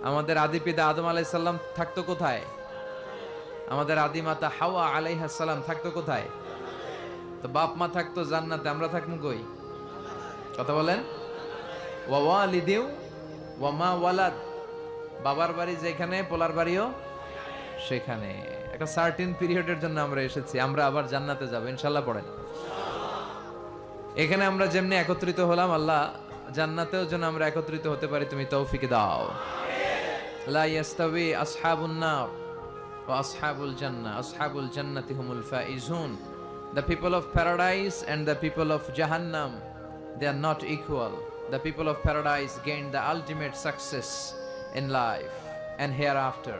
আমাদের আদি পিতা আদম আলাইহিস সালাম থাকতো কোথায়? আমাদের আদি মাতা হাওয়া আলাইহিস সালাম থাকতো কোথায়? তো বাপ মা থাকতো জান্নাতে, আমরা থাকবো কই? কথা বলেন। ওয়া ওয়ালিদিউ ওয়া মা ওয়ালাদ, বাবার বাড়ি যেখানে পোলার বাড়িও সেখানে। একটা সার্টেন পিরিয়ডের জন্য আমরা এসেছি, আমরা আবার জান্নাতে যাব ইনশাআল্লাহ। পড়েন। এখানে আমরা যেমনি একত্রিত হলাম, আল্লাহ জান্নাতেও যেন আমরা একত্রিত হতে পারি, তুমি তৌফিক দাও। লা ইয়াস্তাবি আসহাবুন নার ওয়া আসহাবুল জান্নাহ, আসহাবুল জান্নাতি হুমুল Faizun. The people of paradise and the people of Jahannam, they are not equal. The people of paradise gain the ultimate success in life and hereafter.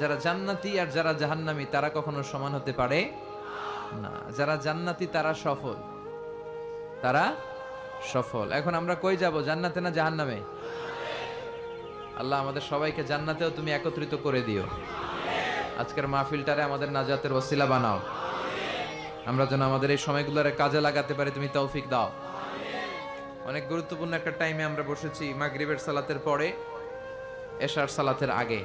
যারা জান্নাতি আর যারা জাহান্নামী তারা কখনো সমান হতে পারে না। যারা জান্নাতি তারা সফল, তারা সফল। এখন আমরা কই যাব, জান্নাতে না জাহান্নামে? আল্লাহ আমাদের সবাইকে জান্নাতেও তুমি একত্রিত করে দিও। আজকের মাহফিলটারে আমাদের নাজাতের ওসিলা বানাও। আমরা যেন আমাদের এই সময়গুলোরে কাজে লাগাতে পারি, তুমি তৌফিক দাও। অনেক গুরুত্বপূর্ণ একটা টাইমে আমরা বসেছি, মাগরিবের সালাতের পরে, এশার সালাতের আগে।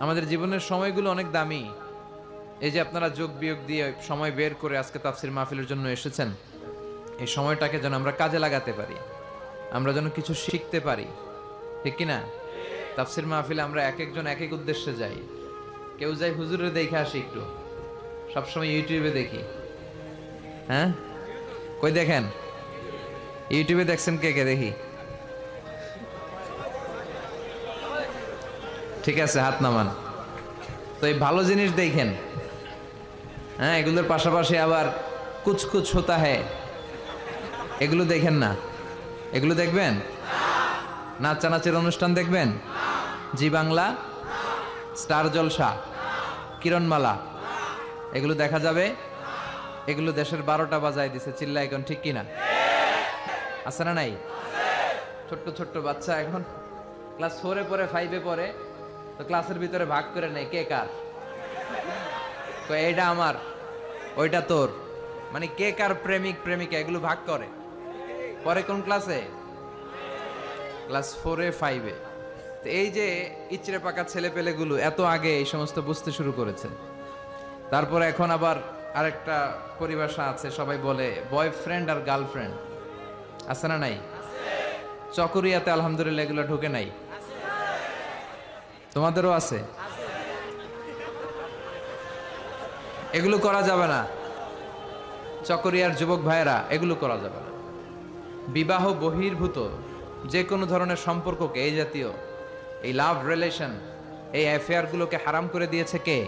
আমাদের জীবনের সময়গুলো অনেক দামি। এই যে আপনারা যোগ বিয়োগ দিয়ে সময় বের করে আজকে তাফসির মাহফিলের জন্য এসেছেন, এই সময়টাকে যেন আমরা কাজে লাগাতে পারি, আমরা যেন কিছু শিখতে পারি, ঠিক কিনা? তাফসির মাহফিলে আমরা এক একজন এক এক উদ্দেশ্যে যাই। কেউ যাই হুজুরের দেখে আসি, একটু সবসময় ইউটিউবে দেখি। হ্যাঁ, কই দেখেন? ইউটিউবে দেখছেন কে কে? দেখি। ঠিক আছে, হাত নামান। তো এই ভালো জিনিস দেখেন, হ্যাঁ, এগুলোর পাশাপাশি আবার কুছ কুছ হোতা হ্যায়, এগুলো দেখেন না? এগুলো দেখবেন? নাচানাচের অনুষ্ঠান দেখবেন? জি বাংলা, স্টার জলসা, কিরণমালা, এগুলো দেখা যাবে? এগুলো দেশের 12টা বাজায় দিছে, চিল্লা এখন, ঠিক কিনা? আছে না নাই? ছোট্ট ছোট্ট বাচ্চা এখন ক্লাস 4-এ পড়ে, 5-এ পড়ে, তো ক্লাসের ভিতরে ভাগ করে নেয় কে কার। তো এইটা আমার, ওইটা তোর, মানে কে কার প্রেমিক প্রেমিকা, এগুলো ভাগ করে। পরে কোন ক্লাসে? ক্লাস 4-এ 5-এ। তো এই যে ইচড়ে পাকা ছেলে পেলেগুলো এত আগে এই সমস্ত বুঝতে শুরু করেছে। তারপরে এখন আবার আরেকটা পরিভাষা আছে, সবাই বলে বয়ফ্রেন্ড আর গার্লফ্রেন্ড, আছে না নাই? চকরিয়াতে আলহামদুলিল্লাহ এগুলো ঢুকে নাই, তোমাদেরও আছে? এগুলো করা যাবে না চকরিয়ার যুবক ভাইয়েরা, এগুলো করা যাবে না। বিবাহ বহির্ভূত যে কোনো ধরনের সম্পর্ককে, এই জাতীয় এই লাভ রিলেশন, এই অ্যাফেয়ার গুলোকে হারাম করে দিয়েছে কে?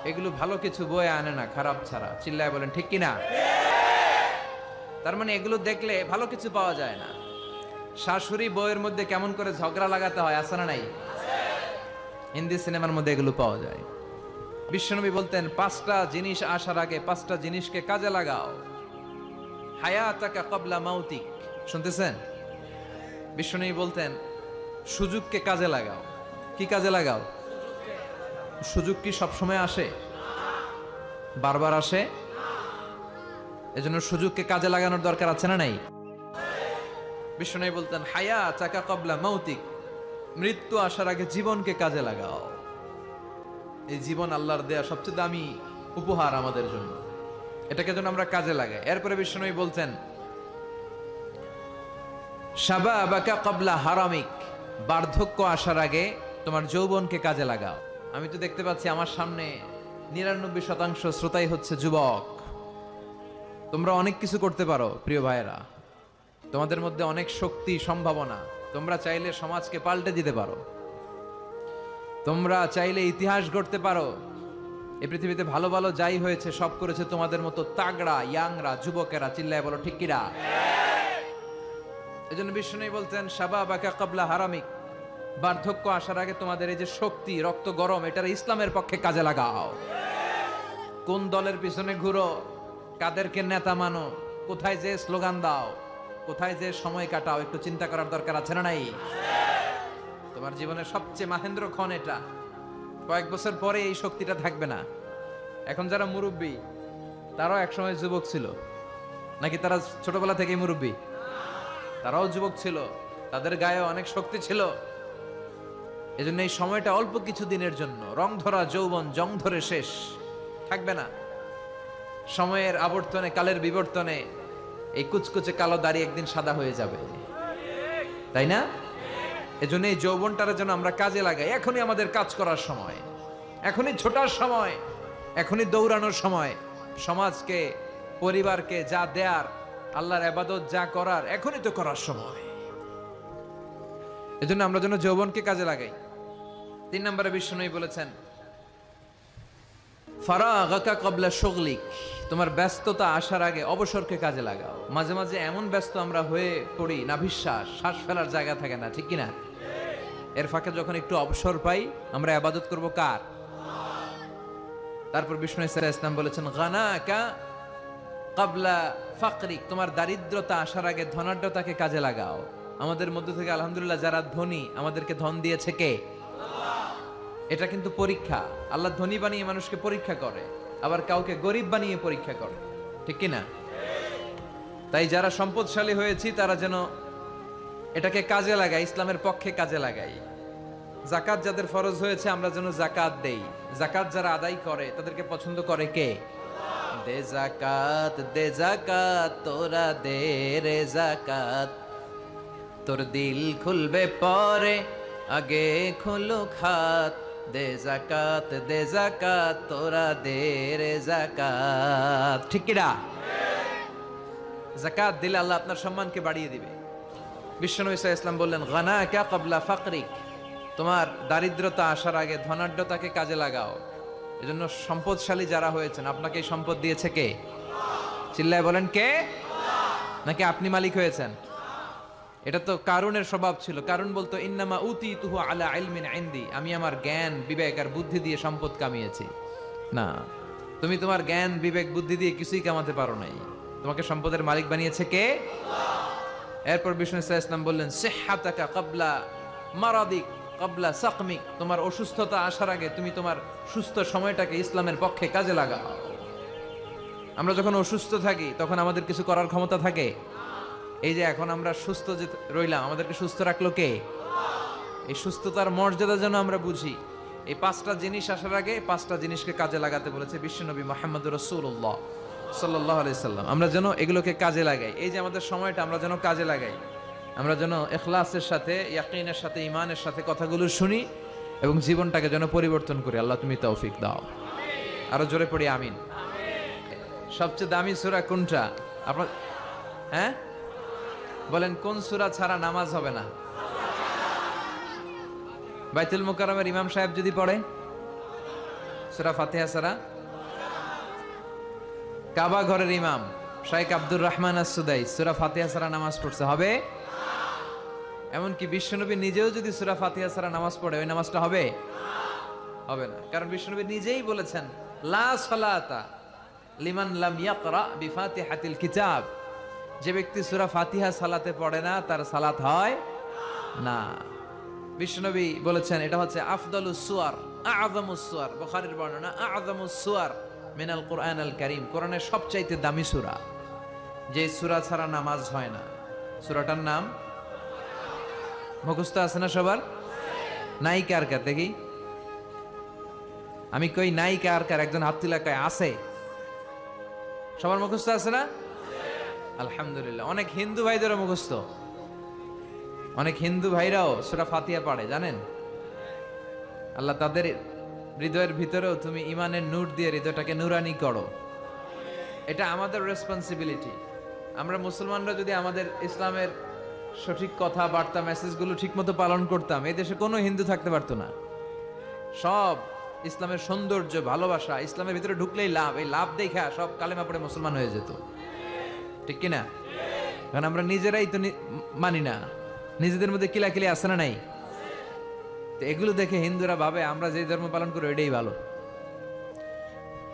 এগুলো ভালো কিছু বয়ে আনে না খারাপ ছাড়া, চিল্লায় বলেন ঠিক কিনা? তার মানে এগুলো দেখলে ভালো কিছু পাওয়া যায় না। শাশুড়ি বউয়ের মধ্যে কেমন করে ঝগড়া লাগাতে হয়, আছে না নাই? হিন্দি সিনেমার মধ্যে এগুলো পাওয়া যায়। বিশ্বনবী বলতেন 5টা জিনিস আসার আগে 5টা জিনিসকে কাজে লাগাও। হায়াতাকা ক্বাবলা মাউতিক, শুনতেছেন? বিশ্বনবী বলতেন সুযোগকে কাজে লাগাও। কি কাজে লাগাও? সুযোগ কি সবসময় আসে? বারবার আসে? এজন্য সুযোগকে কাজে লাগানোর দরকার আছে না নাই? বিশ্বনবী বলতেন হায়াতাকা ক্বাবলা মাউতিক, মৃত্যু আসার আগে জীবনকে কাজে লাগাও। এই জীবন আল্লাহর দেয়া সবচেয়ে দামি উপহার আমাদের জন্য, এটাকে যেন আমরা কাজে লাগাই। এরপরে বিশ্বনবী বলতেন শাবাবাকা ক্বাবলা হারামিক, বার্ধক্য আসার আগে তোমার যৌবনকে কাজে লাগাও। আমি তো দেখতে পাচ্ছি আমার সামনে 99% শ্রোতাই হচ্ছে যুবক। তোমরা অনেক কিছু করতে পারো প্রিয় ভাইয়েরা, তোমাদের মধ্যে অনেক শক্তি, সম্ভাবনা। তোমরা চাইলে সমাজকে পাল্টে দিতে পারো, তোমরা চাইলে ইতিহাস গড়তে পারো। এই পৃথিবীতে ভালো ভালো যাই হয়েছে সব করেছে তোমাদের মতো তাগড়া ইয়াংরা, যুবকেরা, চিল্লায় বলো ঠিক কিনা? এজন্য বিষ্ণু বলতেন শাবাবাকা ক্বাবলা হারামিক, বার্ধক্য আসার আগে তোমাদের এই যে শক্তি, রক্ত গরম, এটার ইসলামের পক্ষে কাজে লাগাও। কোন দলের পিছনে ঘুরো, কাদেরকে নেতা মানো, কোথায় যে স্লোগান দাও, কোথায় যে সময় কাটাও, একটু চিন্তা করার দরকার আছে না নাই? তোমার জীবনের সবচেয়ে মাহেন্দ্র ক্ষণ এটা। কয়েক বছর পরে এই শক্তিটা থাকবে না। এখন যারা মুরব্বী তারাও একসময় যুবক ছিল নাকি? তারা ছোটবেলা থেকেই মুরব্বী? তারাও যুবক ছিল, তাদের গায়ে অনেক শক্তি ছিল। এজন্য এই সময়টা অল্প কিছু দিনের জন্য। রং ধরা যৌবন জং ধরে শেষ, থাকবে না। সময়ের আবর্তনে, কালের বিবর্তনে এই কুচকুচে কালো দাড়ি একদিন সাদা হয়ে যাবে, তাই না? এজন্য এই যৌবনটার জন্য আমরা কাজে লাগাই। এখনই আমাদের কাজ করার সময়, এখনই ছোটার সময়, এখনই দৌড়ানোর সময়। সমাজকে, পরিবারকে যা দেয়ার, আল্লাহর ইবাদত যা করার, এখনই তো করার সময়। এজন্য আমরা যেন যৌবনকে কাজে লাগাই। 3 নম্বরে বিশ্বনবী বলেছেন, ফারাগাকা ক্বাবলা শুগলিক, তোমার ব্যস্ততা আসার আগে অবসরকে কাজে লাগাও। মাঝে মাঝে এমন ব্যস্ত আমরা হয়ে পড়ি, নাভিশ্বাস, শ্বাস ফেলার জায়গা থাকে না, ঠিক কিনা? এর ফাঁকে যখন একটু অবসর পাই, আমরা ইবাদত করব কার? তারপর বিষ্ণু সাল্লাল্লাহু ইসলাম বলেছেন, গানাকা ক্বাবলা ফাকরিক, তোমার দারিদ্রতা আসার আগে ধনাঢ্যতাকে কাজে লাগাও। আমাদের মধ্য থেকে আলহামদুলিল্লাহ যারা ধনী, আমাদেরকে ধন দিয়েছে কে? এটা কিন্তু পরীক্ষা। আল্লাহ ধনী বানিয়ে মানুষকে পরীক্ষা করে, আবার কাউকে গরিব বানিয়ে পরীক্ষা করে, ঠিক কিনা? তাই যারা সম্পদশালী হয়েছি তারা যেন এটাকে কাজে লাগাই, ইসলামের পক্ষে কাজে লাগাই। যাকাত যাদের ফরজ হয়েছে আমরা যেন যাকাত দেই। যাকাত যারা আদায় করে তাদেরকে পছন্দ করে কে? দে যাকাত তোরা দে রে যাকাত, তোর দিল খুলবে পরে আগে খুলো খাত। দে যাকাত তোরা দে রে যাকাত, ঠিক কিনা? যাকাত দিলে আল্লাহ আপনার সম্মানকে বাড়িয়ে দিবে। বিশ্বনবী সাল্লাল্লাহু আলাইহি ওয়াসাল্লাম বললেন, গানাকা ক্বাবলা ফাকরিক, তোমার দারিদ্রতা আসার আগে ধনাঢ্যতাকে কাজে লাগাও। এজন্য সম্পদশালী যারা হয়েছেন, আপনাকে এই সম্পদ দিয়েছে কে? চিল্লায় বলেন কে? নাকি আপনি মালিক হয়েছেন? এটা তো কারুনের স্বভাব ছিল। কারুন বলতো, ইন্নামা উতীতুহু আলা ইলমিন ইনদি, আমি আমার জ্ঞান বিবেক আর বুদ্ধি দিয়ে সম্পদ কামিয়েছি। না, তুমি তোমার জ্ঞান বিবেক বুদ্ধি দিয়ে কিছুই কামাতে পারো নাই। তোমাকে সম্পদের মালিক বানিয়েছে কে? এরপর বিষ্ণু সাল্লাল্লাহু আলাইহি ওয়াসাল্লাম বললেন, সিহহাতাকা ক্বাবলা মারাদিক ক্বাবলা সাকমিক, তোমার অসুস্থতা আসার আগে তুমি তোমার সুস্থ সময়টাকে ইসলামের পক্ষে কাজে লাগাও। আমরা যখন অসুস্থ থাকি তখন আমাদের কিছু করার ক্ষমতা থাকে? এই যে এখন আমরা সুস্থ যে রইলাম, আমাদেরকে সুস্থ রাখলো কে? এই সুস্থতার মর্যাদা যেন আমরা বুঝি। এই 5টা জিনিস আসার আগে 5টা জিনিসকে কাজে লাগাতে বলেছে বিশ্বনবী মুহাম্মদুর রাসূলুল্লাহ সাল্লাল্লাহু আলাইহি সাল্লাম। আমরা যেন এগুলোকে কাজে লাগাই। এই যে আমাদের সময়টা আমরা যেন কাজে লাগাই, আমরা যেন ইখলাসের সাথে, ইয়াকিনের সাথে, ঈমানের সাথে কথাগুলো শুনি এবং জীবনটাকে যেন পরিবর্তন করি। আল্লাহ তুমি তৌফিক দাও। আরো জোরে পড়ি আমিন। সবচেয়ে দামি সূরা কোনটা? আপনার হ্যাঁ বলেন, কোন সূরা ছাড়া নামাজ হবে না? বাইতুল মুকাররমের ইমাম সাহেব যদি পড়ে সূরা ফাতিহা ছাড়া? কাবা ঘরের ইমাম শাইখ আব্দুর রহমান আস-সুদাই সূরা ফাতিহা ছাড়া নামাজ পড়ছে, হবে? এমনকি বিশ্বনবী নিজেও যদি সূরা ফাতিহা ছাড়া নামাজ পড়ে, ওই নামাজটা হবে? হবে না। কারণ বিশ্বনবী নিজেই বলেছেন, লা সালাতা লিমান লাম ইয়াকরা বিফাতিহাতিল কিতাব, যে ব্যক্তি সূরা ফাতিহা সালাতে পড়ে না তার সালাত হয় না। বিশ্বনবী বলেছেন এটা হচ্ছে আফদালুস সুয়ার, আযমুস সুয়ার, বুখারীর বর্ণনা, আযমুস সুয়ার মিনাল কুরআনিল কারীম, কোরআনের সবচাইতে দামি সূরা। যে সূরা ছাড়া নামাজ হয় না, সূরাটার নাম মুখস্থ আছে না সবার? নাই কার কার দেখি? আমি কই নাই কার কার? একজন হাত তুলে কয় আছে। সবার মুখস্থ আছে না? আলহামদুলিল্লাহ। অনেক হিন্দু ভাইদেরও মুখস্থ, অনেক হিন্দু ভাইরাও সূরা ফাতিহা পড়ে, জানেন? আল্লাহ তাদের হৃদয়ের ভিতরেও তুমি ইমানের নূর দিয়ে হৃদয়টাকে নুরানি করো। এটা আমাদের রেসপন্সিবিলিটি। আমরা মুসলমানরা যদি আমাদের ইসলামের সঠিক কথা, বার্তা, মেসেজগুলো ঠিকমতো পালন করতাম, এই দেশে কোনো হিন্দু থাকতে পারতো না। সব ইসলামের সৌন্দর্য, ভালোবাসা, ইসলামের ভিতরে ঢুকলেই লাভ, এই লাভ দেখা সব কালেমা পড়ে মুসলমান হয়ে যেত, ঠিক কিনা? কারণ আমরা নিজেরাই তো মানি না, নিজেদের মধ্যে কিলাকিলি আছে না নাই? তো এগুলো দেখে হিন্দুরা ভাবে আমরা যে ধর্ম পালন করি এটাই ভালো।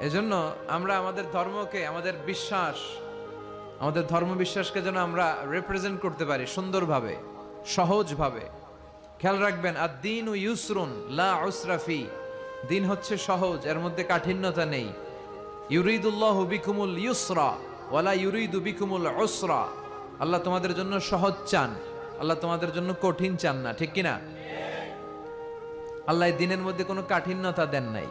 এজন্য আমরা আমাদের ধর্মকে, আমাদের বিশ্বাস, আমাদের ধর্ম বিশ্বাসকে যেন আমরা রিপ্রেজেন্ট করতে পারি সুন্দরভাবে, সহজভাবে। খেয়াল রাখবেন, আদ-দীনু ইউসরুন লা উসরা ফি, দিন হচ্ছে সহজ, এর মধ্যে কাঠিন্যতা নেই। ইউরিদুল্লাহু বিকুমুল ইউসরা ওয়ালা ইউরিদু বিকুমুল উসরা, আল্লাহ তোমাদের জন্য সহজ চান, আল্লাহ তোমাদের জন্য কঠিন চান না, ঠিক কিনা? আল্লাহ দিনের মধ্যে কোনো কাঠিন্যতা দেন নাই।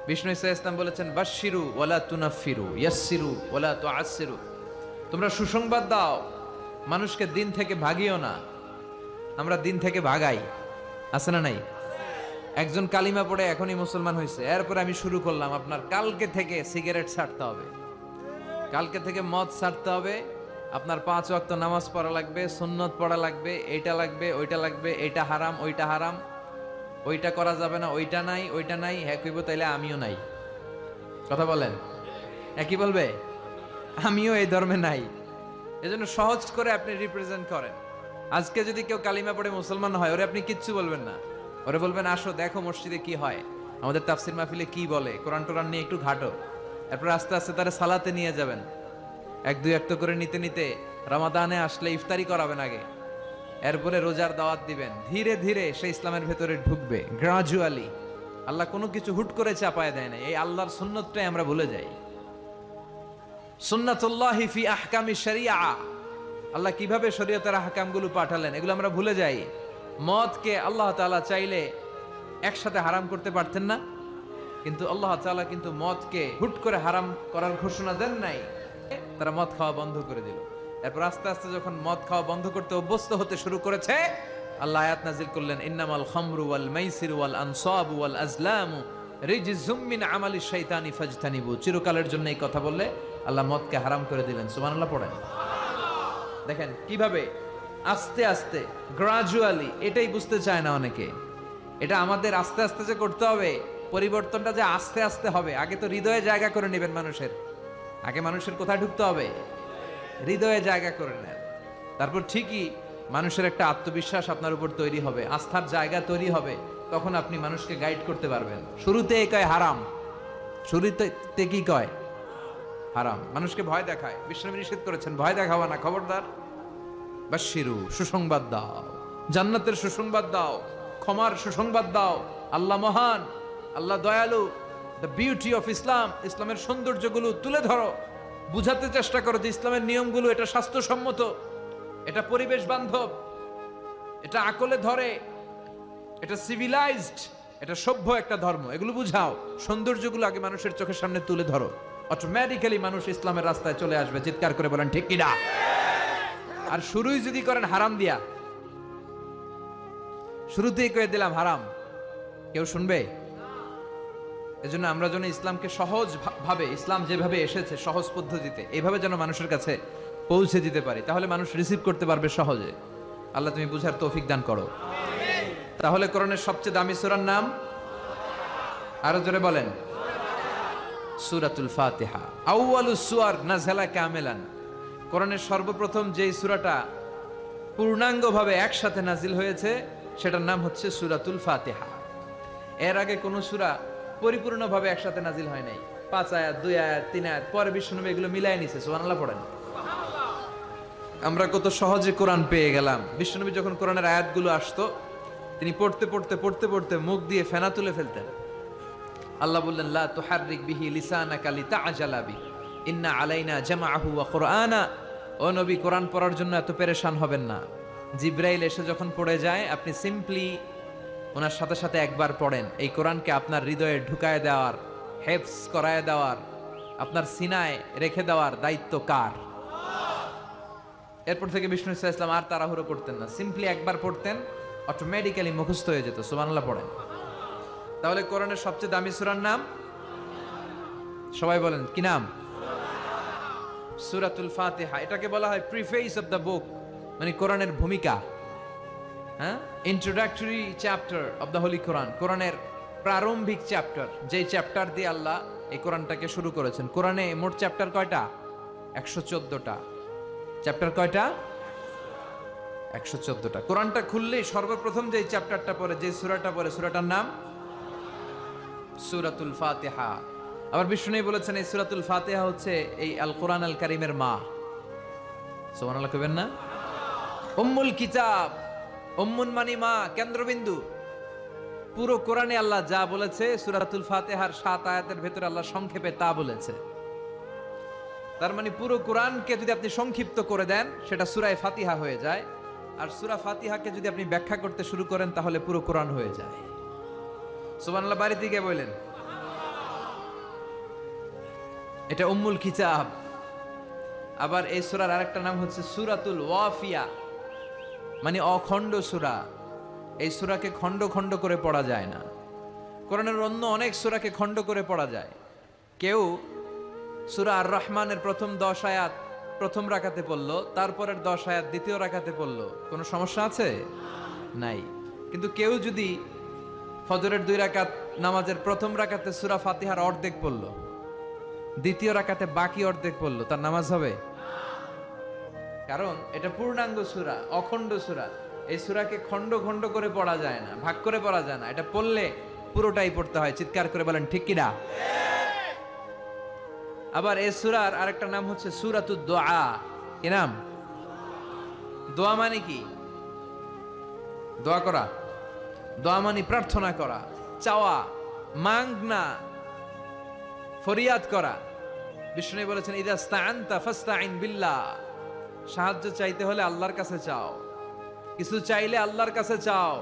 বিষ্ণু ইসা ইসলাম বলেছেন, বাশশিরু ওয়ালা তুনাফিরু, ইয়াসসিরু ওয়ালা তুআসসিরু। তোমরা সুসংবাদ দাও, মানুষকে দিন থেকে ভাগিও না। আমরা দিন থেকে ভাগাই, আছে না নাই? একজন কালিমা পড়ে এখনই মুসলমান হয়েছে, এরপরে আমি শুরু করলাম, আপনার কালকে থেকে সিগারেট ছাড়তে হবে, কালকে থেকে মদ ছাড়তে হবে, আপনার 5 ওয়াক্ত নামাজ পড়া লাগবে, সুন্নত পড়া লাগবে, এইটা লাগবে, ওইটা লাগবে, এইটা হারাম, ওইটা হারাম, ওইটা করা যাবে না, ওইটা নাই, ওইটা নাই। হ্যাঁ কইব, তাইলে আমিও নাই। কথা বলেন, একই বলবে আমিও এই ধর্মে নাই। এজন্য সহজ করে আপনি রিপ্রেজেন্ট করেন। আজকে যদি কেউ কালিমা পড়ে মুসলমান হয়, ওরে আপনি কিচ্ছু বলবেন না, ওরে বলবেন আসো দেখো মসজিদে কি হয়, আমাদের তাফসির মাহফিলে কি বলে, কোরআন টোরান নিয়ে একটু ঘাটো। এরপর আস্তে আস্তে তারা সালাতে নিয়ে যাবেন, 1-2 ওয়াক্ত করে নিতে নিতে রমাদানে আসলে ইফতারি করাবেন আগে, এরপরে রোজার দাওয়াত দিবেন। ধীরে ধীরে সে ইসলামের ভেতরে ঢুকবে, গ্রাজুয়ালি। আল্লাহ কোনো কিছু হুট করে চাপায় দেয় না। এই আল্লাহর সুন্নতটাই আমরা ভুলে যাই। সুন্নাতুল্লাহি ফি আহকামি শরিয়া, আল্লাহ কিভাবে শরীয়তের আহকামগুলো পাঠালেন এগুলো আমরা ভুলে যাই। মদকে আল্লাহ তাআলা চাইলে একসাথে হারাম করতে পারতেন না, কিন্তু আল্লাহ তাআলা কিন্তু মদকে হুট করে হারাম করার ঘোষণা দেন নাই, তারা মদ খাওয়া বন্ধ করে দিল। এরপর আস্তে আস্তে যখন মদ খাওয়া বন্ধ করতে অভ্যস্ত হতে শুরু করেছে, আল্লাহ আয়াত নাজিল করলেন, ইন্নামাল খামরু ওয়াল মাইসিরু ওয়াল আনসাবু ওয়াল আজলামু রিজজুম মিন আমালিশ শাইতানি ফাজতানিবু। চিরকালের জন্য এই কথা বললে আল্লাহ মদকে হারাম করে দিলেন। সুবহানাল্লাহ পড়েন। দেখেন কিভাবে আস্তে আস্তে গ্রাজুয়ালি, এটাই বুঝতে চায় না অনেকে। এটা আমাদের আস্তে আস্তে যে করতে হবে, পরিবর্তনটা যে আস্তে আস্তে হবে। আগে তো হৃদয়ে জায়গা করে নেবেন মানুষের, আগে মানুষের কোথায় ঢুকতে হবে? হৃদয়ে জায়গা করে নেন। তারপর ঠিকই মানুষের একটা আত্মবিশ্বাস আপনার উপর তৈরি হবে, আস্থার জায়গা তৈরি হবে, তখন আপনি মানুষকে গাইড করতে পারবেন। শুরুতে কয় হারাম, শুরুতে কি কয়? হারাম। মানুষকে ভয় দেখায়, বিশ্বনবী নিষেধ করেছেন ভয় দেখাবা না, খবরদার। বাশশিরু, সুসংবাদ দাও, জান্নাতের সুসংবাদ দাও, ক্ষমার সুসংবাদ দাও। আল্লাহ মহান, আল্লাহ দয়ালু। দ্য বিউটি অফ ইসলাম, ইসলামের সৌন্দর্যগুলো তুলে ধরো, বুঝাতে চেষ্টা করো যে ইসলামের নিয়মগুলো এটা স্বাস্থ্যসম্মত, এটা পরিবেশ বান্ধব, এটা আকলে ধরে, এটা সিভিলাইজড, এটা সভ্য একটা ধর্ম। এগুলো বুঝাও, সৌন্দর্যগুলো আগে মানুষের চোখের সামনে তুলে ধরো। অটোমেটিক্যালি মানুষ ইসলামের রাস্তায় চলে আসবে। চিৎকার করে বলেন ঠিক কিনা? আর শুরুই যদি করেন হারাম দিয়া, শুরুতেই কয়ে দিলাম হারাম, কেউ শুনবে? এজন্য আমরা যেন ইসলামকে সহজ ভাবে, ইসলাম যেভাবে এসেছে সহজ পদ্ধতিতে, এইভাবে যেন মানুষের কাছে পৌঁছে দিতে পারি, তাহলে মানুষ রিসিভ করতে পারবে সহজে। আল্লাহ তুমি বুঝার তৌফিক দান করো। তাহলে কোরআনের সবচেয়ে দামি সূরার নাম, আরো জোরে বলেন, সূরাতুল ফাতিহা। আউয়ালুস সুওয়ার নাযালা কামিলান, কোরআনের সর্বপ্রথম যেই সূরাটা পূর্ণাঙ্গভাবে একসাথে নাজিল হয়েছে সেটার নাম হচ্ছে সূরাতুল ফাতিহা। এর আগে কোন সূরা পরিপূর্ণভাবে একসাথে নাজিল হয় নাই। 5 আয়াত, 2 আয়াত, 3 আয়াত, পরে বিশ্বনবী এগুলো মিলাই নিছে। সুবহানাল্লাহ পড়েন। আমরা কত সহজে কোরআন পেয়ে গেলাম। বিশ্বনবী যখন কোরআনের আয়াতগুলো আসতো, তিনি পড়তে পড়তে পড়তে পড়তে মুখ দিয়ে ফেনা তুলে ফেলতেন। আল্লাহ বললেন, লা তুহাররিক বিহি লিসানাকা লিতাআজালা বি ইন্না আলাইনা জামাআহু ওয়া কুরআনা। ও নবী, কোরআন পড়ার জন্য এত পেরেশান হবেন না। জিবরাইল এসে যখন পড়ে যায়, আপনি সিম্পলি ওনার সাথে সাথে একবার পড়েন। এই কোরআনকে আপনার হৃদয়ে ঢুকায় দেওয়ার, হেফজ করায় দেওয়ার, আপনার সিনায় রেখে দেওয়ার দায়িত্ব কার? এরপর থেকে বিষ্ণু ইসলাম আর তাড়াহুড়ো করতেন না, সিম্পলি একবার পড়তেন, অটোমেটিক্যালি মুখস্থ হয়ে যেত। সুবহানাল্লাহ পড়েন। তাহলে কোরআনের সবচেয়ে দামি সূরার নাম সবাই বলেন কি নাম? সূরাতুল ফাতিহা। এটাকে বলা হয় প্রিফেস অফ দ্য বুক, মানে কোরআনের ভূমিকা। হ্যাঁ, introductory chapter of the holy Quran, কোরআনের প্রারম্ভিক চ্যাপ্টার, যেই চ্যাপ্টার দিয়ে আল্লাহ এই কোরআনটাকে শুরু করেছেন। কোরআনে মোট চ্যাপ্টার কয়টা? 114টা। চ্যাপ্টার কয়টা? 114টা। কোরআনটা খুললেই সর্বপ্রথম যে চ্যাপ্টারটা পড়ে, যে সূরাটা পড়ে, সূরাটার নাম সূরাতুল ফাতিহা। আবার বিষ্ণু বলেছেন এই সূরাতুল ফাতিহা হচ্ছে এই আল কোরআন আল কারীমের মা। সুবহানাল্লাহ কইবেন না? উম্মুল কিতাব, উম্মুন মানে মা, কেন্দ্রবিন্দু। পুরো কোরআনে আল্লাহ যা বলেছে সূরাতুল ফাতিহার 7 আয়াতের ভেতরে আল্লাহ সংক্ষেপে তা বলেছে। তার মানে পুরো কোরআনকে যদি আপনি সংক্ষিপ্ত করে দেন সেটা সূরা ফাতিহা হয়ে যায়, আর সূরা ফাতিহাকে যদি আপনি ব্যাখ্যা করতে শুরু করেন তাহলে পুরো কোরআন হয়ে যায়। সুবহানাল্লাহ বাড়িতে গিয়ে বললেন। এটা উম্মুল কিতাব। আবার এই সূরার আরেকটা নাম হচ্ছে সূরাতুল ওয়াফিয়া, মানে অখণ্ড সূরা। এই সূরাকে খণ্ড খণ্ড করে পড়া যায় না। কোরআনের অন্য অনেক সূরাকে খণ্ড করে পড়া যায়। কেউ সূরা আর রহমানের প্রথম 10 আয়াত প্রথম রাকাতে পড়লো, তারপরের 10 আয়াত দ্বিতীয় রাকাতে পড়লো, কোনো সমস্যা আছে? নাই। কিন্তু কেউ যদি ফজরের 2 রাকাত নামাজের প্রথম রাকাতে সূরা ফাতিহার অর্ধেক পড়লো, দ্বিতীয় রাকাতে বাকি অর্ধেক পড়লো, তার নামাজ হবে? কারণ এটা পূর্ণাঙ্গ সূরা, অখণ্ড সূরা। এই সূরাকে খণ্ড খণ্ড করে পড়া যায় না, ভাগ করে পড়া যায় না। এটা পড়লে পুরোটাই পড়তে হয়। চিৎকার করে বলেন ঠিক কিনা? আবার এই সূরার আরেকটা নাম হচ্ছে সূরাতুদ দুআ। কি নাম? দোয়া মানে কি? দোয়া করা। দোয়া মানে প্রার্থনা করা, চাওয়া, মাংনা, ফরিয়াদ করা। বিষ্ণু বলেছেন ইযা ইসতাআনতা ফাসতাইন বিল্লাহ। সাহায্য চাইতে হলে আল্লাহর কাছে চাও। কিছু চাইলে আল্লাহর কাছে চাও।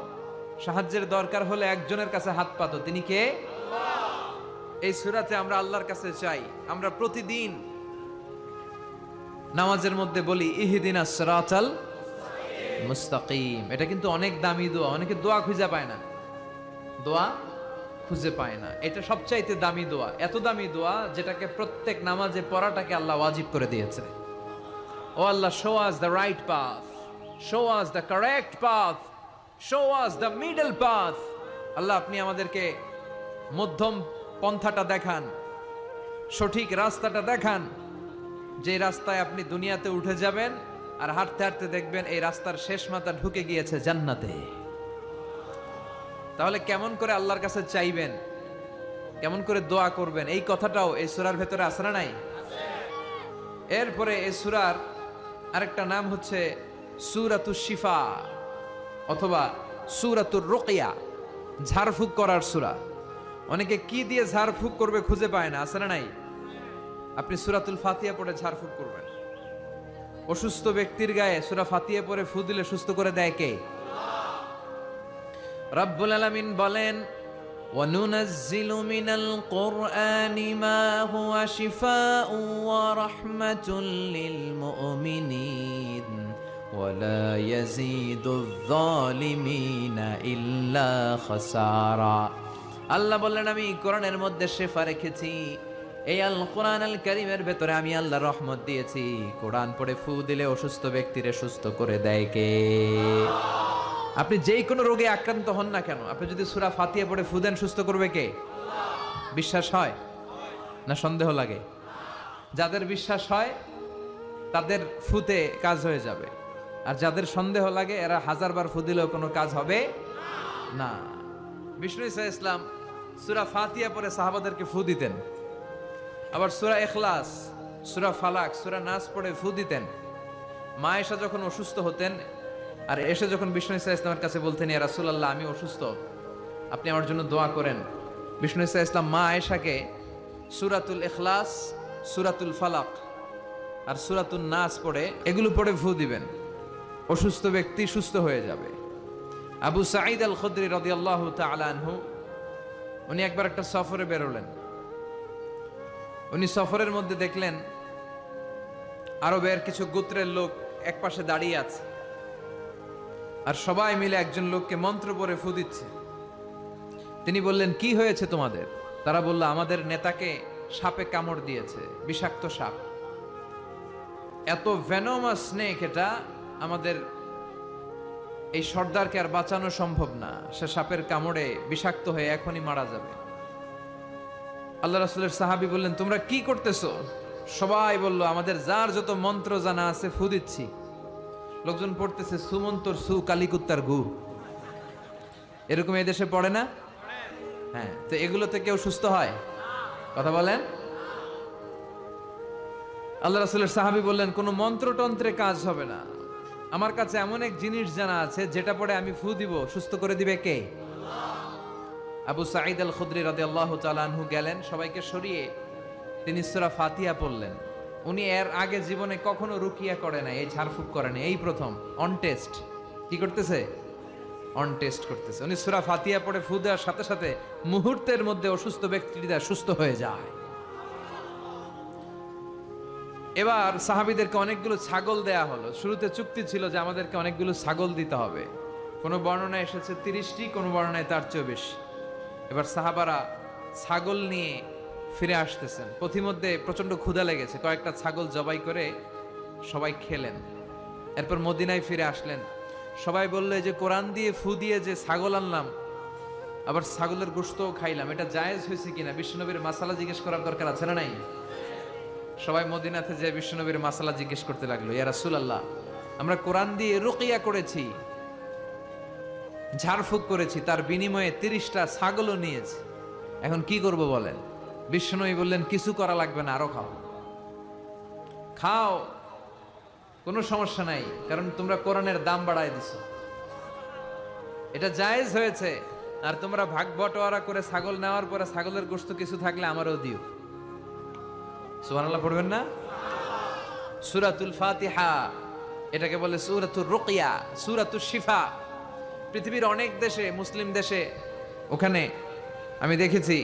সাহায্যের দরকার হলে একজনের কাছে হাত পাতো, তিনি কে? এই সূরাতে আমরা আল্লাহর কাছে চাই। আমরা প্রতিদিন নামাজের মধ্যে বলি ইহদিনাস সিরাতাল মুস্তাকিম। এটা কিন্তু অনেক দামি দোয়া। অনেকে দোয়া খুঁজে পায় না, দোয়া খুঁজে পায় না। এটা সবচাইতে দামি দোয়া। এত দামি দোয়া যেটাকে প্রত্যেক নামাজে পড়াটাকে আল্লাহ ওয়াজিব করে দিয়েছে। ও Allah, show us the right path, show us the correct path, show us the middle path. Allah, আপনি আমাদেরকে মধ্যম পন্থাটা দেখান, সঠিক রাস্তাটা দেখান, যে রাস্তায় আপনি দুনিয়াতে উঠে যাবেন আর হাঁটতে হাঁটতে দেখবেন এই রাস্তার শেষ মাথা ঢুকে গিয়েছে জান্নাতে। তাহলে কেমন করে আল্লাহর কাছে চাইবেন, কেমন করে দোয়া করবেন, এই কথাটাও এই সূরার ভেতরে আছে না নাই? এরপরে এই সূরার আরেকটা নাম হচ্ছে সূরাতুশ শিফা অথবা সূরাতুর রুকিয়া, ঝাড়ফুঁক করার সূরা। অনেকে কি দিয়ে ঝাড়ফুঁক করবে খুঁজে পায় না, আছে না নাই? আপনি সূরাতুল ফাতিহা পড়ে ঝাড়ফুঁক করবেন। অসুস্থ ব্যক্তির গায়ে সূরা ফাতিহা পড়ে ফু দিলে সুস্থ করে দেয় কে? রব্বুল আলামিন বলেন وَنُنَزِّلُ مِنَ الْقُرْآنِ مَا هُوَ شِفَاءٌ وَرَحْمَةٌ لِّلْمُؤْمِنِينَ وَلَا يَزِيدُ الظَّالِمِينَ إِلَّا خَسَارًا। আল্লাহ বললেন আমি কোরআনের মধ্যে শিফা রেখেছি। এই আল কোরআন আল কারীমের ভেতরে আমি আল্লাহ রহমত দিয়েছি। কোরআন পড়ে ফু দিলে অসুস্থ ব্যক্তিরে সুস্থ করে দেয় কে? আপনি যেই কোনো রোগে আক্রান্ত হন না কেন, আপনি যদি সূরা ফাতিহা পড়ে ফু দেন, সুস্থ করবে কে? বিশ্বাস হয় না সন্দেহ লাগে? যাদের বিশ্বাস হয় তাদের ফুতে কাজ হয়ে যাবে, আর যাদের সন্দেহ লাগে এরা 1000 বার ফু দিলেও কোনো কাজ হবে না। বিষ্ণু ঈসা ইসলাম সূরা ফাতিহা পড়ে সাহাবাদেরকে ফু দিতেন। আবার সূরা ইখলাস, সূরা ফালাক, সূরা নাস পড়ে ফু দিতেন। মা আয়েশা যখন অসুস্থ হতেন আর এসে যখন বিষ্ণু ঈসা ইসলামের কাছে বলতেন ইয়া রাসূলুল্লাহ আমি অসুস্থ, আপনি আমার জন্য দোয়া করেন, বিষ্ণু ঈসা ইসলাম মা আয়েশাকে সূরাতুল ইখলাস, সূরাতুল ফালাক আর সূরাতুন নাস পড়ে এগুলো পড়ে ফু দিবেন, অসুস্থ ব্যক্তি সুস্থ হয়ে যাবে। আবু সাঈদ আল খুদরি রাদিয়াল্লাহু তাআলা আনহু, উনি একবার একটা সফরে বেরোলেন। উনি সফরের মধ্যে দেখলেন আরবের কিছু গোত্রের লোক একপাশে দাঁড়িয়ে আছে আর সবাই মিলে একজন লোককে মন্ত্র পড়ে ফু দিচ্ছে। তিনি বললেন কি হয়েছে তোমাদের? তারা বলল আমাদের নেতাকে সাপে কামড় দিয়েছে, বিষাক্ত সাপ। এত ভেনোমাস স্নেক, এটা আমাদের এই সর্দারকে আর বাঁচানো সম্ভব না, সে সাপের কামড়ে বিষাক্ত হয়ে এখনই মারা যাবে। আল্লাহ রাসূলের সাহাবী বললেন তোমরা কি করতেছো? সবাই বলল আমাদের যার যত মন্ত্র জানা আছে ফু দিচ্ছি। লোকজন পড়তেছে সুমন্তর সু কালিকুত্তার গু, এরকম এদেশে পড়ে না? হ্যাঁ, তো এগুলোতে কেউ সুস্থ হয়? কথা বলেন। আল্লাহ রাসূলের সাহাবী বললেন কোন মন্ত্রতন্ত্রে কাজ হবে না, আমার কাছে এমন এক জিনিস জানা আছে যেটা পড়ে আমি ফু দিব, সুস্থ করে দিবে কে? আবু সাঈদ আল খুদরি রাদিয়াল্লাহু তাআলা আনহু গেলেন, সবাইকে সরিয়ে তিনি সূরা ফাতিহা পড়লেন। উনি এর আগে জীবনে কখনো রুকিয়া করে না, এই ঝাড়ফুঁক করে না, এই প্রথম অন টেস্ট। কি করতেছে? অন টেস্ট করতেছে। উনি সূরা ফাতিহা পড়ে ফু দেওয়ার সাথে সাথে মুহূর্তের মধ্যে অসুস্থ ব্যক্তিটা সুস্থ হয়ে যায়। এবার সাহাবীদেরকে অনেকগুলো ছাগল দেয়া হলো। শুরুতে চুক্তি ছিল যে আমাদেরকে অনেকগুলো ছাগল দিতে হবে। কোনো বর্ণনায় এসেছে 30টি, কোনো বর্ণনায় তার চেয়েও বেশি। এবার সাহাবারা ছাগল নিয়ে ফিরে আসতেছেন। পথিমধ্যে প্রচন্ড ক্ষুধা লেগেছে, কয়েকটা ছাগল জবাই করে সবাই খেলেন। এরপর মদিনায় ফিরে আসলেন। সবাই বললো যে কোরআন দিয়ে ফু দিয়ে যে ছাগল আনলাম, আবার ছাগলের গোশতও খাইলাম, এটা জায়েজ হয়েছে কিনা বিশ্বনবীর মাসালা জিজ্ঞেস করার দরকার আছে না নাই? সবাই মদিনাতে যে বিশ্বনবীর মাসালা জিজ্ঞেস করতে লাগলো, ইয়া রাসূলুল্লাহ, আমরা কোরআন দিয়ে রুকিয়া করেছি, ঝাড়ফুঁক করেছি, তার বিনিময়ে 30টা ছাগলও নিয়েছি, এখন কি করব বলেন? বিশ্বনবী বললেন, কিছু করা লাগবে না, আরো খাও, খাও, কোনো সমস্যা নাই, কারণ তোমরা কোরআনের দাম বাড়ায় দিছো, এটা জায়েজ হয়েছে। আর তোমরা ভাগ বটোয়ারা করে ছাগল নেওয়ার পরে ছাগলের গোশত কিছু থাকলে আমারও দিও। সুবহানাল্লাহ পড়বেন না? সূরাতুল ফাতিহা এটাকে বলে সূরাতুর রুকিয়া, সূরাতুশ শিফা। পৃথিবীর অনেক দেশে, মুসলিম দেশে, ওখানে আমি দেখেছি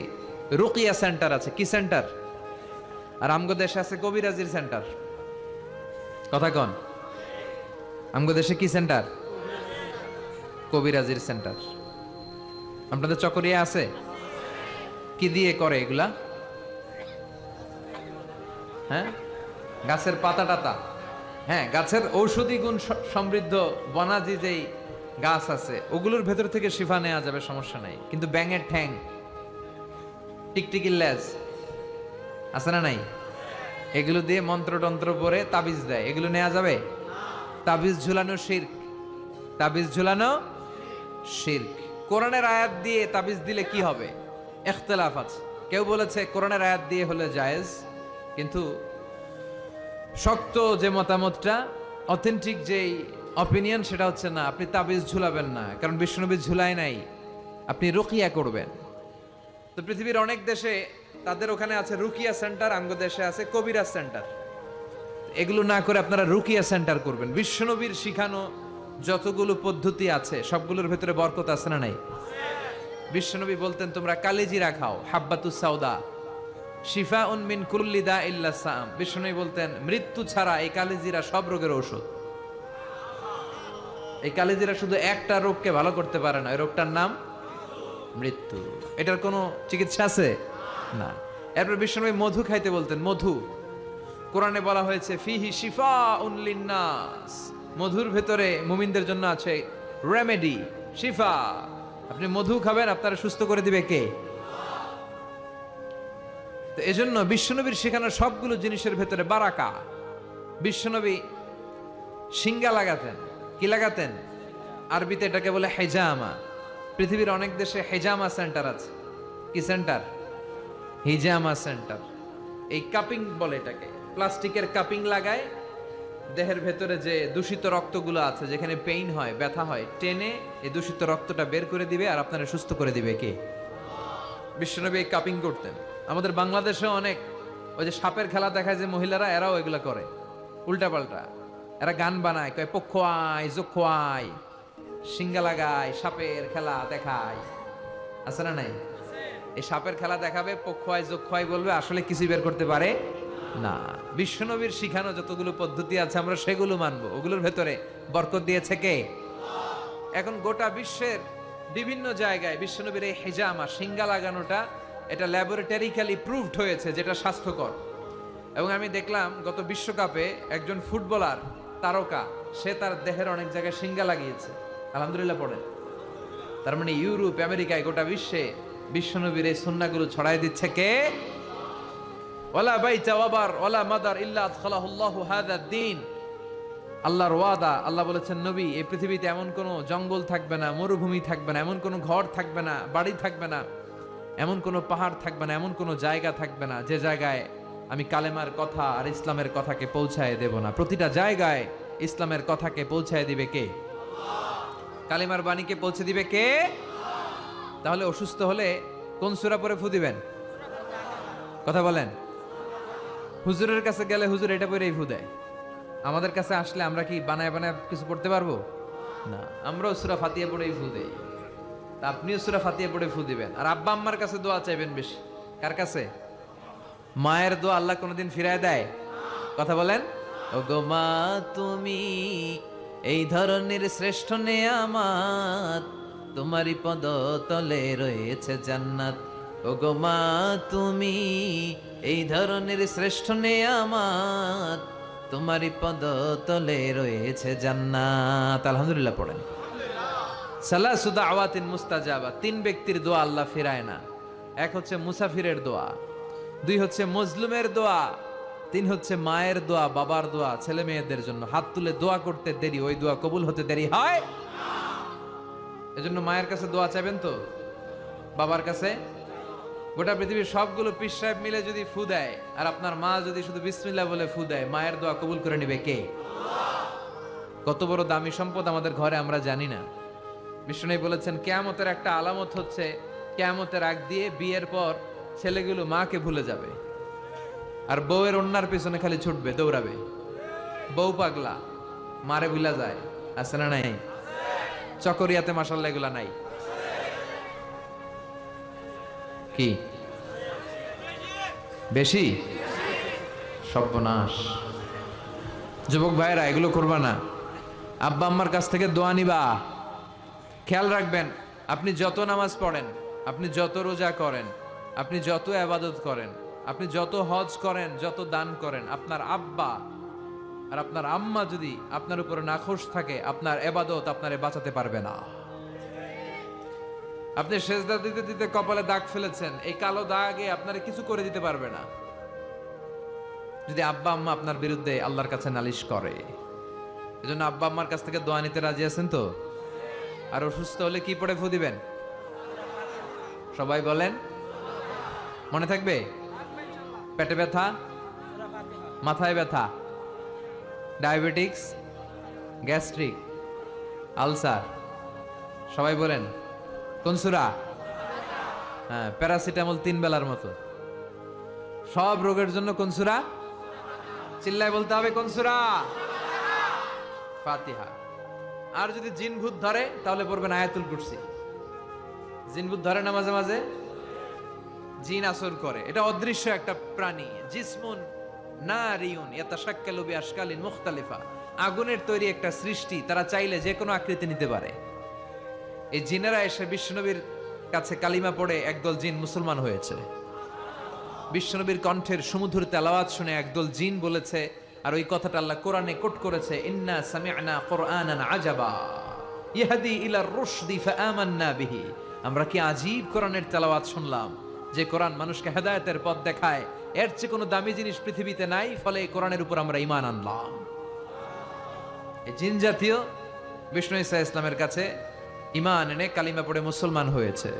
রুকিয়া সেন্টার আছে। কি সেন্টার? আর আমগো দেশে আছে কবিরাজির সেন্টার। কথা কন, আমগো দেশে কি সেন্টার? কবিরাজির সেন্টার। আপনাদের চকরিয়া আছে? কি দিয়ে করে এগুলা? হ্যাঁ, গাছের পাতা টাতা, হ্যাঁ, গাছের ঔষধি গুণ সমৃদ্ধ বনাজি যেই গাছ আছে ওগুলোর ভেতর থেকে শিফা নেওয়া যাবে, সমস্যা নাই। কিন্তু ব্যাঙের ঠ্যাং, টিকটিকির লেজ আছে না নাই, এগুলো দিয়ে মন্ত্রতন্ত্র পরে তাবিজ দেয়, এগুলো নেওয়া যাবে? তাবিজ ঝুলানো শিরক, তাবিজ ঝুলানো শিরক। কোরআনের আয়াত দিয়ে তাবিজ দিলে কি হবে? ইখতিলাফ আছে। কেউ বলেছে কোরআনের আয়াত দিয়ে হলে জায়েজ, কিন্তু শক্ত যে মতামতটা, অথেন্টিক যেই অপিনিয়ন, সেটা হচ্ছে না, আপনি তাবিজ ঝুলাবেন না, কারণ বিশ্বনবী ঝুলায় নাই, আপনি রুকিয়া করবেন। তো পৃথিবীর অনেক দেশে তাদের ওখানে আছে রুকিয়া সেন্টার, আমগো দেশে আছে কবিরাজ সেন্টার। এগুলো না করে আপনারা রুকিয়া সেন্টার করবেন। বিশ্বনবীর শিখানো যতগুলো পদ্ধতি আছে সবগুলোর ভেতরে বরকত আছে না নাই? বিশ্বনবী বলতেন তোমরা কালিজিরা খাও, হাব্বাতুস সাউদা শিফাউন মিন কুল্লি দা ইল্লা সাম। বিশ্বনবী বলতেন মৃত্যু ছাড়া এই কালিজিরা সব রোগের ঔষধ। এই কালিজিরা শুধু একটা রোগকে ভালো করতে পারে না, এই রোগটার নাম মৃত্যু। এটার কোনো চিকিৎসা আছে না। এরপর বিশ্বনবী মধু খাইতে বলতেন। মধু কোরআনে বলা হয়েছে ফিহি শিফাউন লিন্নাস, মধুর ভেতরে মুমিনদের জন্য আছে রেমেডি, শিফা। আপনি মধু খাবেন, আপনারা সুস্থ করে দিবে কে? তো এজন্য বিশ্বনবীর শেখানো সবগুলো জিনিসের ভেতরে বারাকা। বিশ্বনবী সিঙ্গা লাগাতেন। কি লাগাতেন? আরবিতে এটাকে বলে হেজামা। পৃথিবীর অনেক দেশে হেজামা সেন্টার আছে। কি সেন্টার? হিজামা সেন্টার। এই কাপিং বলে এটাকে, প্লাস্টিকের কাপিং লাগায় দেহের ভেতরে যে দূষিত রক্তগুলো আছে, যেখানে পেইন হয়, ব্যথা হয়, টেনে এই দূষিত রক্তটা বের করে দিবে আর আপনারা সুস্থ করে দিবে কে? বিশ্বনবী এই কাপিং করতেন। আমাদের বাংলাদেশে অনেক ওই যে সাপের খেলা দেখায় যে মহিলারা, এরাও এগুলা করে উল্টা পাল্টা। এরা গান বানায়, কয় পক্ষ আয় যক্ষ আয়, সিঙ্গা লাগায়, সাপের খেলা দেখায়, আছে না নাই? এই সাপের খেলা দেখাবে, পক্ষ আয় যক্ষ আয় বলবে, আসলে কিছু বের করতে পারে না। বিশ্বনবীর শিখানো যতগুলো পদ্ধতি আছে আমরা সেগুলো মানবো, ওগুলোর ভেতরে বরকত দিয়েছে কে? এখন গোটা বিশ্বের বিভিন্ন জায়গায় বিশ্বনবীর এই হেজামা, সিঙ্গা লাগানোটা, এটা ল্যাবরেটরিক্যালি প্রুভড হয়েছে যেটা স্বাস্থ্যকর। এবং আমি দেখলাম গত বিশ্বকাপে একজন ফুটবলার তারকা, সে তার দেহের অনেক জায়গায় সিঙ্গা লাগিয়েছে। আলহামদুলিল্লাহ পড়েন। তার মানে ইউরোপ, আমেরিকায়, গোটা বিশ্বে বিশ্বনবীর এই সুন্নাহগুলো ছড়াই দিচ্ছে কে? ওয়ালা বাইতা ওয়াবার ওয়ালা মাদার ইল্লা আদখালাহুল্লাহু হাযা দ্বীন। আল্লাহর ওয়াদা, আল্লাহ বলেছেন নবী, এই পৃথিবীতে এমন কোনো জঙ্গল থাকবে না, মরুভূমি থাকবে না, এমন কোনো ঘর থাকবে না, বাড়ি থাকবে না, এমন কোনো পাহাড় থাকবে না, এমন কোনো জায়গা থাকবে না যে জায়গায় আমি কালেমার কথা আর ইসলামের কথাকে পৌঁছায় দেব না। প্রতিটা জায়গায় ইসলামের কথাকে পৌঁছায় দিবে কে? কালেমার বাণীকে পৌঁছে দিবে কে? তাহলে অসুস্থ হলে কোন সূরা পড়ে ফু দিবেন? কথা বলেন। হুজুরের কাছে গেলে হুজুর এটা পড়েই ফু দেয়। আমাদের কাছে আসলে আমরা কি বানায় বানায় কিছু পড়তে পারবো? না, আমরাও সূরা ফাতিহা পড়েই ফু দেই। তা আপনিও সূরা ফাতিহা পড়ে ফু দিবেন। আর আব্বা আম্মার কাছে দোয়া চাইবেন বেশি। কার কাছে? মায়ের দোয়া আল্লাহ কোনোদিন ফিরায় দেয়? কথা বলেন। ও গো মা তুমি এই ধরনের শ্রেষ্ঠ নেয়ামত, তোমারই পদ তলে রয়েছে জান্নাত। ও গো মা তুমি এই ধরনের শ্রেষ্ঠ নেয়ামত, তোমারই পদ তলে রয়েছে জান্নাত। আলহামদুলিল্লাহ পড়েন। সালাসু দাওয়াতিন মুস্তাজাবা, 3 ব্যক্তির দোয়া আল্লাহ ফিরায় না। এক হচ্ছে মুসাফিরের দোয়া, 2 হচ্ছে মজলুমের দোয়া, 3 হচ্ছে মায়ের দোয়া, বাবার দোয়া, ছেলে মেয়েদের জন্য হাত তুলে দোয়া করতে দেরি, ওই দোয়া কবুল হতে দেরি হয়। এজন্য মায়ের কাছে দোয়া চাইবেন তো, বাবার কাছে। গোটা পৃথিবীর সবগুলো পীর সাহেব মিলে যদি ফু দেয়, আর আপনার মা যদি শুধু বিসমিল্লাহ বলে ফু দেয়, মায়ের দোয়া কবুল করে নেবে কে? কত বড় দামি সম্পদ আমাদের ঘরে আমরা জানি না। বিষ্ণু বলেছেন কিয়ামতের একটা আলামত হচ্ছে, কিয়ামতের আগ দিয়ে বিয়ের পর ছেলেগুলো মাকে ভুলে যাবে, আর বউয়ের অন্যার পিছনে খালি ছুটবে, দৌড়াবে। বউ পাগলা, মারে ভুলা যায়। আছে না নাই? চকরিয়াতে মাশাআল্লাহ এগুলা নাই কি? বেশি? সর্বনাশ। যুবক ভাইরা এগুলো করবা না। আব্বা আম্মার কাছ থেকে দোয়া নিবা। খেয়াল রাখবেন, আপনি যত নামাজ পড়েন, আপনি যত রোজা করেন, আপনি যত ইবাদত করেন, আপনি যত হজ করেন, যত দান করেন, আপনার আব্বা আর আপনার আম্মা যদি আপনার উপরে নাখোশ থাকে, আপনার ইবাদত আপনারে বাঁচাতে পারবে না। আপনি সেজদা দিতে দিতে কপালে দাগ ফেলেছেন, এই কালো দাগে আপনারে কিছু করে দিতে পারবে না যদি আব্বা আম্মা আপনার বিরুদ্ধে আল্লাহর কাছে নালিশ করে। এজন্য আব্বা আম্মার কাছ থেকে দোয়া নিতে রাজি আছেন তো? আর অসুস্থ হলে কি পড়ে ফু দিবেন? সবাই বলেন, মনে থাকবে? পেটে ব্যথা, মাথায় ব্যথা, ডায়াবেটিক্স, গ্যাস্ট্রিক, আলসার, সবাই বলেন কোন সূরা? হ্যাঁ, প্যারাসিটামল 3 বেলার মতো। সব রোগের জন্য কোন সূরা? চিল্লায় বলতে হবে কোন সূরা? ফাতিহা। আর যদি জিন ভূত ধরে তাহলে পড়বেন আয়াতুল কুরসি। জিন ভূত ধরে না মাঝে মাঝে, জিন আসর করে, এটা অদৃশ্য একটা প্রাণী। জিসমুন নারিয়ুন ইয়াতাশাক্কালু বিআশকালিন মুখতালিফা, আগুনের তৈরি একটা সৃষ্টি, তারা চাইলে যে কোনো আকৃতি নিতে পারে। এই জিনেরা এসে বিশ্বনবীর কাছে কালিমা পড়ে একদল জিন মুসলমান হয়েছে। বিশ্বনবীর কণ্ঠের সুমধুর তেলাওয়াত শুনে একদল জিন বলেছে, আর ওই কথাটা আল্লাহ কোরআনে কোট করেছে, ইন্না সামি'না কুরআনান আজাবা ইয়াহদি ইলার রুশদি ফাআমান্না বিহি। আমরা কি আজীব কোরআনের তেলাওয়াত শুনলাম, যে কোরআন মানুষকে হেদায়েতের পথ দেখায়। এর চেয়ে কোনো দামি জিনিস পৃথিবীতে নাই, ফলে এই কোরআনের উপর আমরা ঈমান আনলাম। এই জিন জাতীয় বিষ্ণু ঈসা ইসলামের কাছে ঈমান এনে কালিমা পড়ে মুসলমান হয়েছে।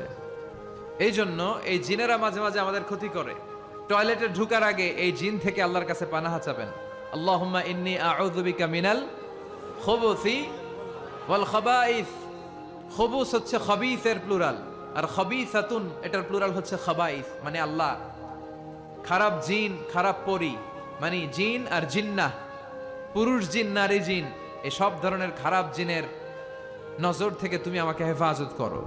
এই জন্য এই জিনেরা মাঝে মাঝে আমাদের ক্ষতি করে। টয়লেটে ঢুকার আগে এই জিন থেকে আল্লাহর কাছে পানাহা চাবেন। আল্লাহুম্মা ইন্নী আউযু বিকা মিনাল খুবুসি ওয়াল খাবাইস। খুবুস হচ্ছে খাবিসের প্লুরাল, আর খাবিসাতুন এটার প্লুরাল হচ্ছে খাবাইস। মানে আল্লাহ, খারাপ জিন, খারাপ পরি, মানে জিন আর জিন্নাহ, পুরুষ জিন, নারী জিন, এই সব ধরনের খারাপ জিনের নজর থেকে তুমি আমাকে হেফাজত করো।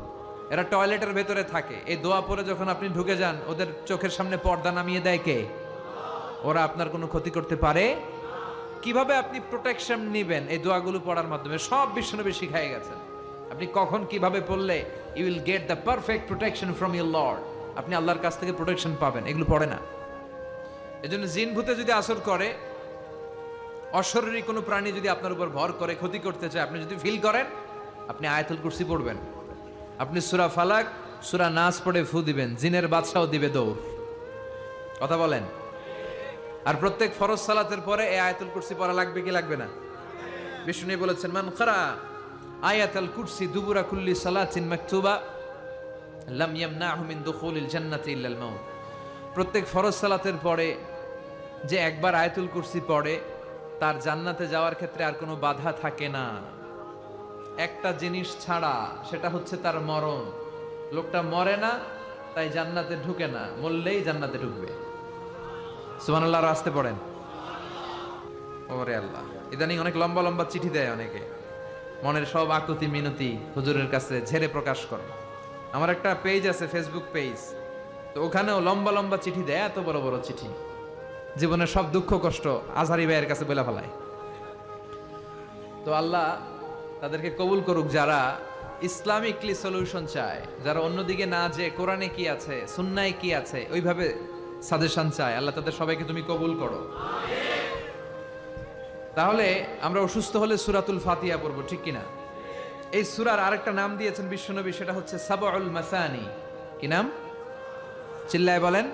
এরা টয়লেটের ভেতরে থাকে। এই দোয়া পড়ে যখন আপনি ঢুকে যান, ওদের চোখের সামনে পর্দা নামিয়ে দেয় কে? ওরা আপনার কোনো ক্ষতি করতে পারে? কিভাবে আপনি প্রোটেকশন নেবেন এই দোয়াগুলো পড়ার মাধ্যমে? সব বিশ্বনবী শিখাই গেছেন। আপনি কখন কিভাবে পড়লে you will get the perfect protection from your lord, আপনি আল্লাহর কাছ থেকে প্রোটেকশন পাবেন, এগুলো পড়ে না। এজন্য জিন ভূতে যদি আসর করে, অশরীরী কোনো প্রাণী যদি আপনার উপর ভর করে ক্ষতি করতে চায়, আপনি যদি ফিল করেন, আপনি আয়াতুল কুরসি পড়বেন, আপনি সূরা ফালাক, সূরা নাস পড়ে ফু দিবেন, জিনের বাদশাও দিবে দৌড়। কথা বলেন। আর প্রত্যেক ফরজ সালাতের পরে এই আয়াতুল কুরসি পড়া লাগবে কি লাগবে না? বিষ্ণু বলেছেন, মান ক্বারা আয়াতুল কুরসি দুবুরা কুল্লি সালাতিন মাকতুবা লাম ইয়ামনাহু মিন দুখুলিল জান্নাতি ইল্লাল মাউত। প্রত্যেক ফরজ সালাতের পরে যে একবার আয়াতুল কুরসি পড়ে, তার জান্নাতে যাওয়ার ক্ষেত্রে আর কোনো বাধা থাকে না, একটা জিনিস ছাড়া, সেটা হচ্ছে তার মরণ। লোকটা মরে না, তাই জান্নাতে ঢুকে না, মরলেই জান্নাতে ঢুকবে। সুবহানাল্লাহ। আসতে পড়েন। ওরে আল্লাহ, ইদানিং অনেক লম্বা লম্বা চিঠি দেয় অনেকে, মনের সব আকুতি মিনতি হুজুরের কাছে ঝেড়ে প্রকাশ করো। আমার একটা পেজ আছে, ফেসবুক পেজ, তো ওখানেও লম্বা লম্বা চিঠি দেয়, এত বড় বড় চিঠি, জীবনের সব দুঃখ কষ্ট আজহারি ভাইয়ের কাছে বলে ফেলায়। তো আল্লাহ তাদেরকে কবুল করুক যারা ইসলামিকলি সলিউশন চায়, যারা অন্যদিকে না যে কোরআনে কি আছে সুন্নায় কি আছে ওইভাবে সাজেশন চায়। আল্লাহ তাদের সবাইকে তুমি কবুল করো। তাহলে আমরা অসুস্থ হলে সূরাতুল ফাতিহা পড়বো, ঠিক কিনা? এই সূরার আরেকটা নাম দিয়েছেন বিশ্বনবী, সেটা হচ্ছে সাবউল মাসানি। কি নাম? চিল্লায় বলেন।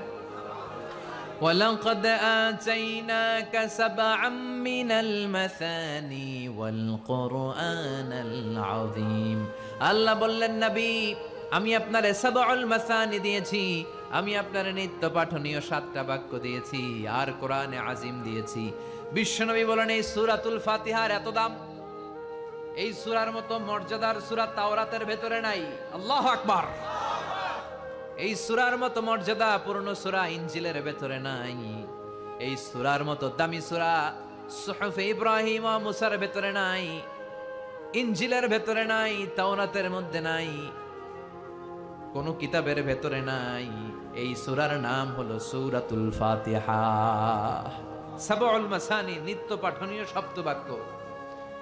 ولقد آتيناك سبعا من المثاني والقرآن العظيم আল্লাহ বললেন নবী আমি আপনারে সাবউল মাসানি দিয়েছি, আমি আপনারে নিত্য পাঠনীয় 7টা বাক্য দিয়েছি আর কোরআনে আজিম দিয়েছি। বিশ্বনবী বলেন এই সূরাতুল ফাতিহার এত দাম, এই সূরার মতো মর্যাদার সূরা তাওরাতের ভেতরে নাই। আল্লাহু আকবার। এই সূরার মতো মর্যাদা পূর্ণ সূরা ইনজিলের ভেতরে নাই। এই সূরার মতো দামি সূরা সুহুফে ইব্রাহিম ও মুসার ভেতরে নাই, ইনজিলের ভেতরে নাই, তাওরাতের মধ্যে নাই, কোন কিতাবের ভেতরে নাই। এই সূরার নাম হলো সূরাতুল ফাতিহা। সাবউল মাসানি, নিত্য পাঠনীয় শব্দবাক্য,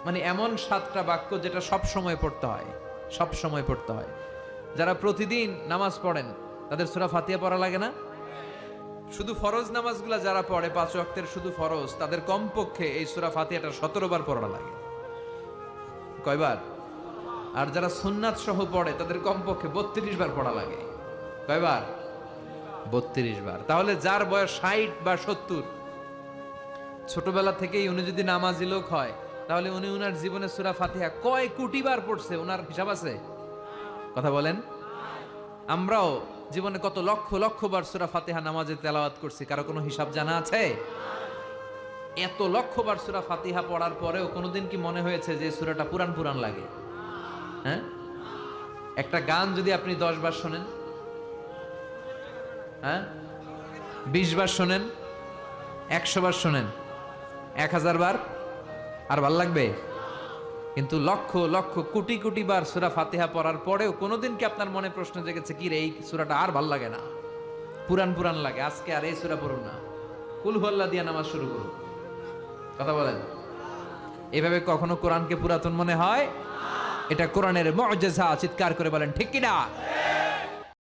মানে এমন 7টা বাক্য যেটা সব সময় পড়তে হয়, সব সময় পড়তে হয়। যারা প্রতিদিন নামাজ পড়েন তাদের সূরা ফাতিহা পড়া লাগে না? শুধু ফরজ নামাজগুলা যারা পড়ে 5 ওয়াক্তের শুধু ফরজ, তাদের কমপক্ষে এই সূরা ফাতিহাটা 17 বার পড়া লাগে। কয়বার? আর যারা সুন্নাত সহ পড়ে তাদের কমপক্ষে 32 বার পড়া লাগে। কয়বার? 32 বার। তাহলে যার বয়স 60 বা 70, ছোটবেলা থেকেই উনি যদি নামাজি লোক হয়, তাহলে উনি উনার জীবনে সূরা ফাতিহা কয় কোটি বার পড়ছে, উনার হিসাব আছে? কথা বলেন। আমরাও জীবনে কত লক্ষ লক্ষ বার সূরা ফাতিহা নামাজে তেলাওয়াত করছি, কারো কোনো হিসাব জানা আছে? এত লক্ষ বার সূরা ফাতিহা পড়ার পরেও কোনোদিন কি মনে হয়েছে যে সূরাটা পুরান পুরান লাগে? হ্যাঁ, একটা গান যদি আপনি 10 বার শোনেন, হ্যাঁ 20 বার শোনেন, 100 বার শোনেন, 1000 বার, আর ভাল লাগবে? কিন্তু লক্ষ লক্ষ কোটি কোটি বার সূরা ফাতিহা পড়ার পরেও কোনোদিন কি আপনার মনে প্রশ্ন জেগেছে কি রে এই সূরাটা আর ভাল লাগে না, পুরান পুরান লাগে, আজকে আর এই সূরা পড়ুন না, কুল হুয়াল্লাহ দিয়ে নামাজ শুরু করুন? কথা বলেন। এভাবে কখনো কোরআনকে পুরাতন মনে হয়? এটা কোরআনের মুআজিজা, চিৎকার করে বলেন ঠিক কিনা?